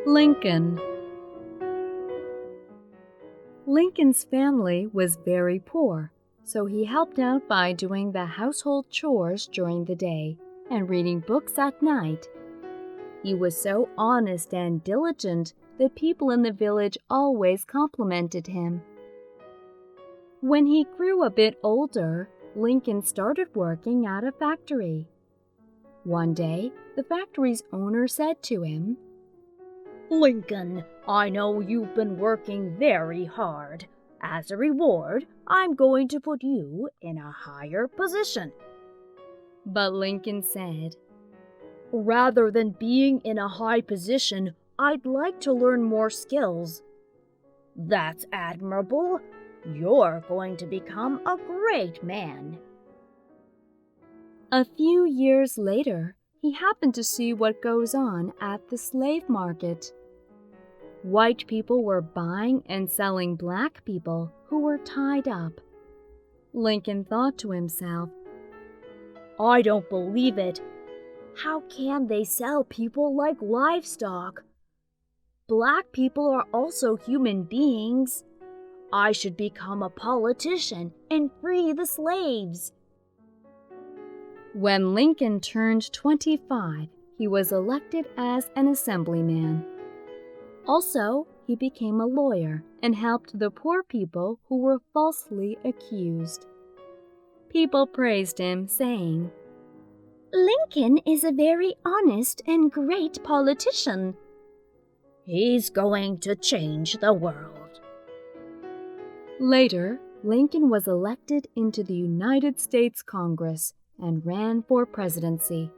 Lincoln. Lincoln's family was very poor, so he helped out by doing the household chores during the day and reading books at night. He was so honest and diligent that people in the village always complimented him. When he grew a bit older, Lincoln started working at a factory. One day, the factory's owner said to him, "Lincoln, I know you've been working very hard. As a reward, I'm going to put you in a higher position." But Lincoln said, "Rather than being in a high position, I'd like to learn more skills." "That's admirable. You're going to become a great man." A few years later, he happened to see what goes on at the slave market. White people were buying and selling black people who were tied up. Lincoln thought to himself, "I don't believe it. How can they sell people like livestock? Black people are also human beings. I should become a politician and free the slaves." When Lincoln turned 25, he was elected as an assemblyman. Also, he became a lawyer and helped the poor people who were falsely accused. People praised him, saying, "Lincoln is a very honest and great politician. He's going to change the world." Later, Lincoln was elected into the United States Congress and ran for presidency.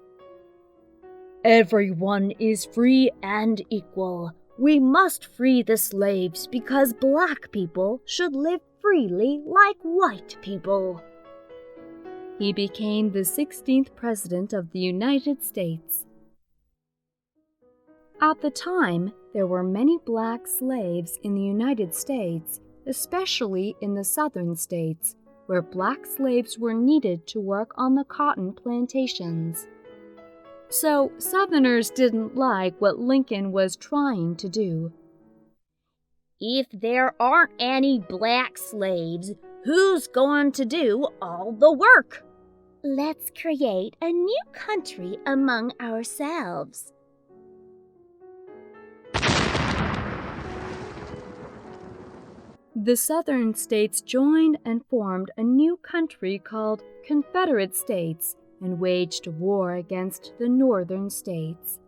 "Everyone is free and equal. We must free the slaves because black people should live freely like white people." He became the 16th President of the United States. At the time, there were many black slaves in the United States, especially in the southern states, where black slaves were needed to work on the cotton plantations. So Southerners didn't like what Lincoln was trying to do. "If there aren't any black slaves, who's going to do all the work? Let's create a new country among ourselves." The southern states joined and formed a new country called Confederate States and waged war against the northern states.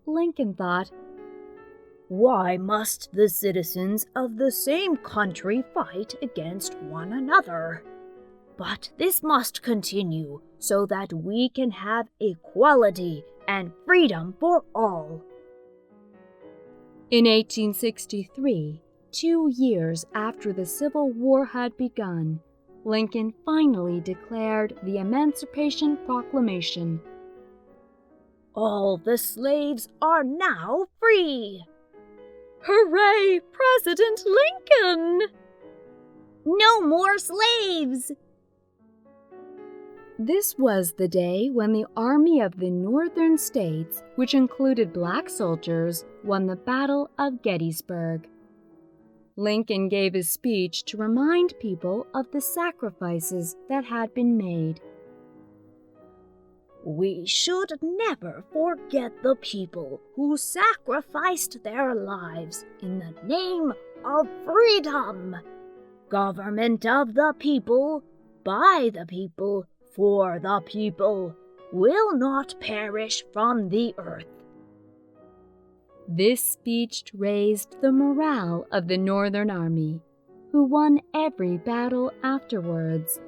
Lincoln thought, "Why must the citizens of the same country fight against one another? But this must continue so that we can have equality and freedom for all." In 1863, 2 years after the Civil War had begun, Lincoln finally declared the Emancipation Proclamation. "All the slaves are now free." Hooray, President Lincoln! "No more slaves!" This was the day when the Army of the Northern States, which included black soldiers, won the Battle of Gettysburg. Lincoln gave his speech to remind people of the sacrifices that had been made. "We should never forget the people who sacrificed their lives in the name of freedom. Government of the people, by the people, for the people, will not perish from the earth." This speech raised the morale of the Northern Army, who won every battle afterwards.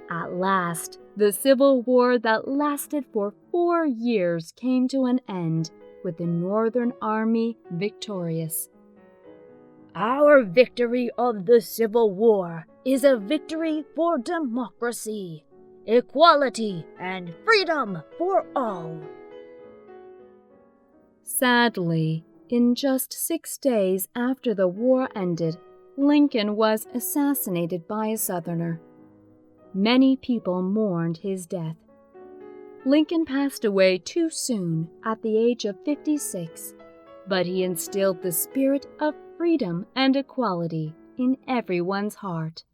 At last, the Civil War that lasted for 4 years came to an end, with the Northern Army victorious. "Our victory of the Civil War is a victory for democracy, equality, and freedom for all." Sadly, in just 6 days after the war ended, Lincoln was assassinated by a Southerner. Many people mourned his death. Lincoln passed away too soon at the age of 56. but he instilled the spirit of freedom and equality in everyone's heart.